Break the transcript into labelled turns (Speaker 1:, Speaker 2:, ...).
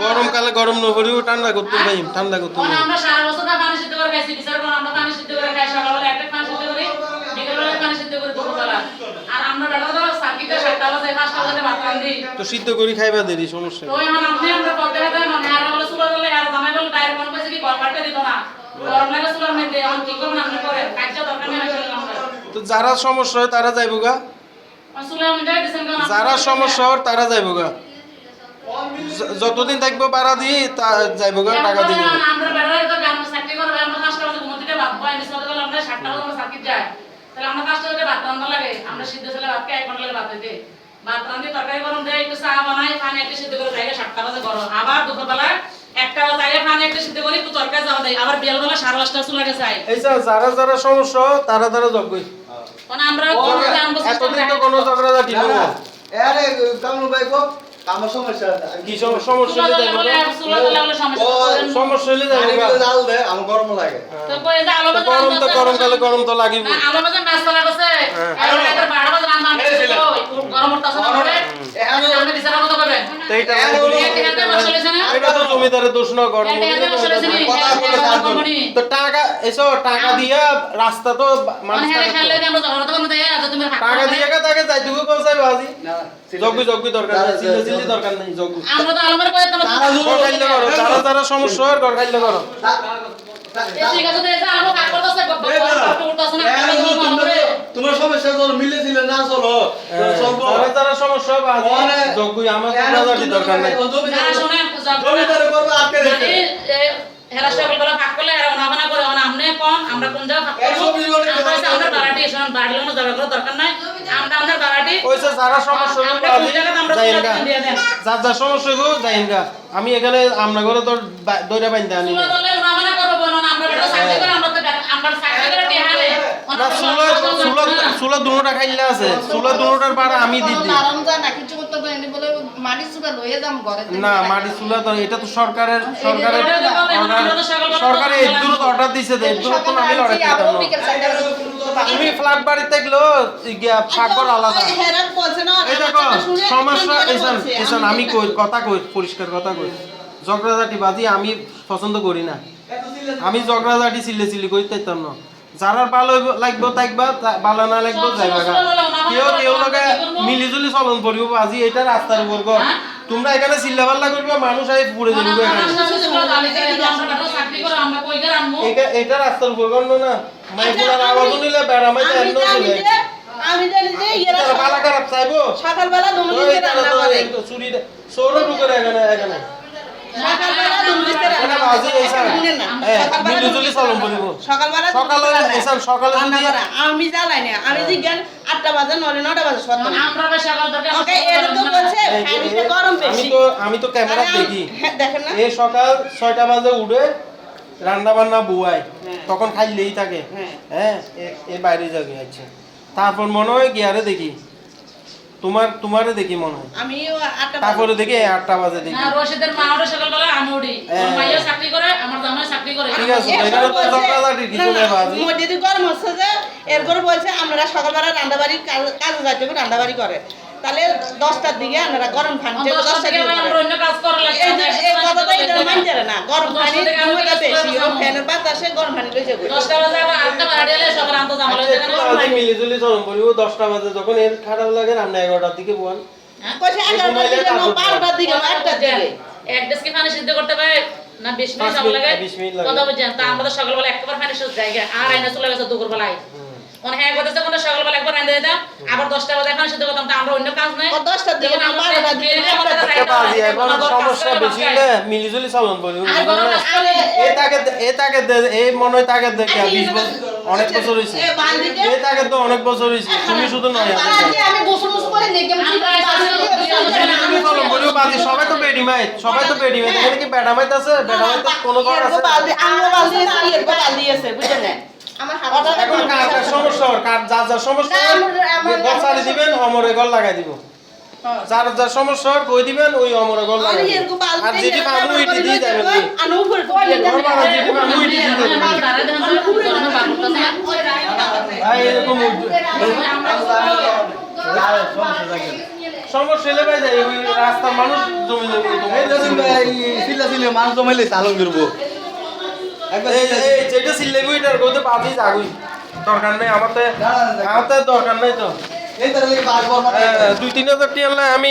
Speaker 1: গরমকালে গরম না করিও ঠান্ডা করতে পারি ঠান্ডা করতে
Speaker 2: আমরা সারা বছর পানি সিদ্ধ করে খাইছি বিচার করুন আমরা পানি সিদ্ধ করে খাই সকালবেলা একটা পানি সিদ্ধ করি বিকেলবেলা পানি সিদ্ধ করি দুপুরবেলা আর আমরা বেলা তো সাকিটা 7টা বাজে 5টা বাজে ভাত রাঁধি
Speaker 1: তো সিদ্ধ করে খাইবা দেরি সমস্যা
Speaker 2: তো এখন আপনি আমরা পড়তে গেলে মানে আর বলে চুলা জ্বলে আর জামাই বলে ডাইরেক্ট কোন কইছে কি গরমটা দিত না গরম লাগে চুলার মধ্যে এখন কি করবেন আপনি করে কাজটা দরকার নেই আমরা
Speaker 1: তো যারা সমস্যা হয় তারা যাইবো গা
Speaker 2: চুলার মধ্যে দিছেন কোন
Speaker 1: যারা সমস্যা হয় তারা যাইবো গা যতদিন থাকবো ভাড়া দিয়ে তা যাইবো গা টাকা দিব
Speaker 2: আমরা বেড়াই তো আমরা চাকরি করব আমরা 5টা বাজে ঘুমোতে ভাত খাই নিছ বলে আমরা 7টা বাজে আমরা চাকরি যাই তাহলে আমরা 5টা বাজে ভাত রান্না লাগে আমরা সিদ্ধ ছেলে ভাত খাই 1 ঘন্টা লাগে ভাত দিতে ভাত রান্দি তরকারি গরম দেই একটু চা বানাই পানি একটা সিদ্ধ করে খাই 7টা বাজে গরম আবার দুপুরবেলা 1টা বাজে আগে পানি একটা সিদ্ধ করি তরকারি যাও দেই আবার বিকেলবেলা 5:30টা চুলা গেছে আই
Speaker 1: এই যারা যারা সমস্যা তারা তারা যোগ্যই
Speaker 2: কোন আমরা
Speaker 1: এতদিন তো কোনো ঝগড়া ঝাঁটি হলো না
Speaker 3: আরে কামরু ভাই কো আমার সমস্যা
Speaker 1: কি সমস্যা হলে যাইবো সমস্যা হলে যাইবো গা
Speaker 3: জাল দে আমার গরম লাগে
Speaker 2: তো কই যে আলো বাজে
Speaker 1: গরমকালে গরম তো লাগিব
Speaker 2: আলো বাজে ম্যাচ চলা গেছে আর একটা 12 বাজে রান্না গরম হতাছে না করে এখন আপনি বিচার কত করবেন
Speaker 1: তো এটা
Speaker 2: এটা
Speaker 1: তো জমিদারের দোষ না গরম তো টাকা দিয়া রাস্তা তো মানুষ টাকা দিয়ে তাকে যাইতুকু পৌঁছাইবো আজি যোগ্য দরকার নাই চিল্লি দরকার নাই যোগ্য
Speaker 2: আমরা তো আলমারি কই তো
Speaker 1: খাইলে করো যারা সমস্যা হয় ঘর খাইলে করো
Speaker 2: ঠিক আছে এই যে আলো কাট করতেছে উঠতাছ না
Speaker 3: তোমার সমস্যা চলো মিলেছিল না চলো
Speaker 1: যারা সমস্যা হয় আজি যোগ্য আমার রাজাটি দরকার নাই
Speaker 2: না শুনেন
Speaker 3: জমিদারে করবে আটকে দিতে
Speaker 2: হেলা সকাল বেলা ভাগ করলে আর অনাবনা করে আমনে কোন আমরা কোন জায়গা ভাগ করব আমরা বাড়াটি শুনুন বাড়ি লোন জায়গা করার দরকার নাই আমরা আমাদের বাড়াটি
Speaker 1: কইছে যারা সমস্যা হয় যাইনগা যা সমস্যা হইবো যাইনগা আমি এখানে আমরা ঘরে তোর দইরা বাইন্দা আনি
Speaker 2: চুলা দলে অনাবনা করব না আমরা বেটা চাকরি করে আমরা চাকরি করে টিহালে
Speaker 1: না চুলা দুটোটা খাইলে আছে চুলা দুটোটার ভাড়া আমি দিদি
Speaker 4: আরাম যা না কিছু করতে পারেনি বলে মাটি চুলা লইয়ে যাম ঘরে
Speaker 1: না মাটি চুলা তো এটা তো সরকারের এদুর অর্ডার দিছে এদুর তো আমি লড়াই করতাম না তুমি ফ্ল্যাট বাড়ি থাকলো ফাঁকর আলাদা
Speaker 4: হেরান বলছে না
Speaker 1: এই দেখো সমস্যা এসন আমি কথা কই পরিষ্কার কথা কই ঝগড়াঝাটি বাজি আমি পছন্দ করি না আমি ঝগড়াঝাটি চিল্লি কই তাইতাম না যারা ভালো লাগবো থাকবা ভালো না লাগবো যাইবা কেউ লগে মিলিজুলি চলন পড়িব আজি এটা রাস্তার উপর ঘর তোমরা এখানে চিল্লা পাল্লা করবে মানুষ আই পুড়ে যাবে এটা রাস্তার উপর ঘর না মাইকুলার আওয়াজ নিলে বেড়ামাই যায় না চলে
Speaker 4: আমি জানি যে এরা
Speaker 1: বালা খারাপ চাইবো
Speaker 4: সকালবেলা দুমুদিকে রান্না করে
Speaker 1: চুরি সৌর ঢুকে এখানে
Speaker 4: সকালবেলা দুমুদিকে রান্না
Speaker 1: বাজি এইসা মিলিজুলি চলন পড়িব
Speaker 4: সকালবেলা
Speaker 1: সকালে
Speaker 4: আমি জ্বালাই না আমি জিজ্ঞান 8টা বাজে 9টা বাজে সত্য
Speaker 2: আমরা সকাল দরকার
Speaker 4: ওকে এর তো বলছে পানিতে গরম বেশি
Speaker 1: আমি তো ক্যামেরা দেখি
Speaker 4: দেখেন না
Speaker 1: এই সকাল 6টা বাজে উঠে রান্না বান্না বুয়াই তখন খাইলেই থাকে হ্যাঁ এই বাইরে যাবে আচ্ছা তারপর মনে হয় গিয়ারে দেখি তোমারে দেখি মনে হয়
Speaker 4: আমি 8টা
Speaker 1: তারপরে দেখি 8টা বাজে দেখি
Speaker 2: না রশিদের মা ওটা সকালবেলা আমি উঠি মাইয়া চাকরি করে আমার জামাই চাকরি করে
Speaker 1: ঠিক আছে এখানে তো ঝগড়াঝাটি কিছু নেই বাজি
Speaker 4: মধ্যে গরম হচ্ছে যে এরপর বলছে আমরা সকালবেলা রান্নাবাড়ি কাজে যাইতে হবে রান্নাবাড়ি করে তাহলে 10টার দিকে আমরা গরম পানি
Speaker 2: 10টা থেকে আমরা অন্য কাজ করা লাগে
Speaker 4: এই কথাটা এটা মানতে না গরম পানি দুইটা বেশি ও ফ্যানের বাতাসে গরম পানি লই যাবে
Speaker 2: 10টা বাজে আবার 8টা বাজে এলে সকাল আনতে জামাই
Speaker 1: আমি মিলিজুলি চলন পড়িব 10টা বাজে যখন এর খারাপ লাগে রান্না 11টার দিকে বুয়ান
Speaker 4: কইছে 11টার দিকে না 12টার দিকে না 1টার দিকে
Speaker 2: এক ডেস্কে পানি সিদ্ধ করতে পারে না 20 মিনিট সময় লাগে কত বুঝেন তা আমরা তো সকালবেলা একবার পানি সব জায়গা আর আইনা চলে গেছে দুপুরবেলায় কোন হ্যাঁ কথা কোন সকালবেলা একবার রান্না দিতাম আবার 10টা বাজে পানি সিদ্ধ করতাম তা আমরা অন্য কাজ নাই
Speaker 4: 10টার দিকে না 12টার দিকে
Speaker 1: একটা বাজি এখন সমস্যা বেশি হলে মিলিজুলি চলন বলি এই মনে হয় তাকে দেখে 20 বছর অনেক বছর হয়েছে এই তাকে তো অনেক বছর হয়েছে তুমি শুধু নয়
Speaker 5: আমি গোসল মোসল করে নেই কেমন
Speaker 1: তুমি চলন বলিও বাজি সবাই তো বেডিমাইট এখানে কি বেডামাইট আছে বেডামাইট কোনো ঘর আছে
Speaker 4: বালদি আছে বুঝছেন না
Speaker 5: আমার
Speaker 1: এখন কার কার সমস্যা ওর কার যার যার সমস্যা গল চালি দিবেন অমরে গল লাগাই দিব যার যার সমস্যা ওর কই দিবেন ওই অমরে গল লাগাই দিবেন আর যেটি মামু ইটি দিয়ে যাবেন যেটি মামু ইটি দিয়ে যাবেন ভাই এরকম সমস্যা হলে ভাই যাই ওই রাস্তার মানুষ জমি জমি
Speaker 3: সিলে মানুষ জমাইলে চালন করবো
Speaker 1: এই যেটা সিলেবু এটার কোতে পাবি যাগুই দরকার নেই আমার তো দরকার নেই তো
Speaker 3: এই তাহলে 5 বছর
Speaker 1: 2-3 হাজার টিয়া আমি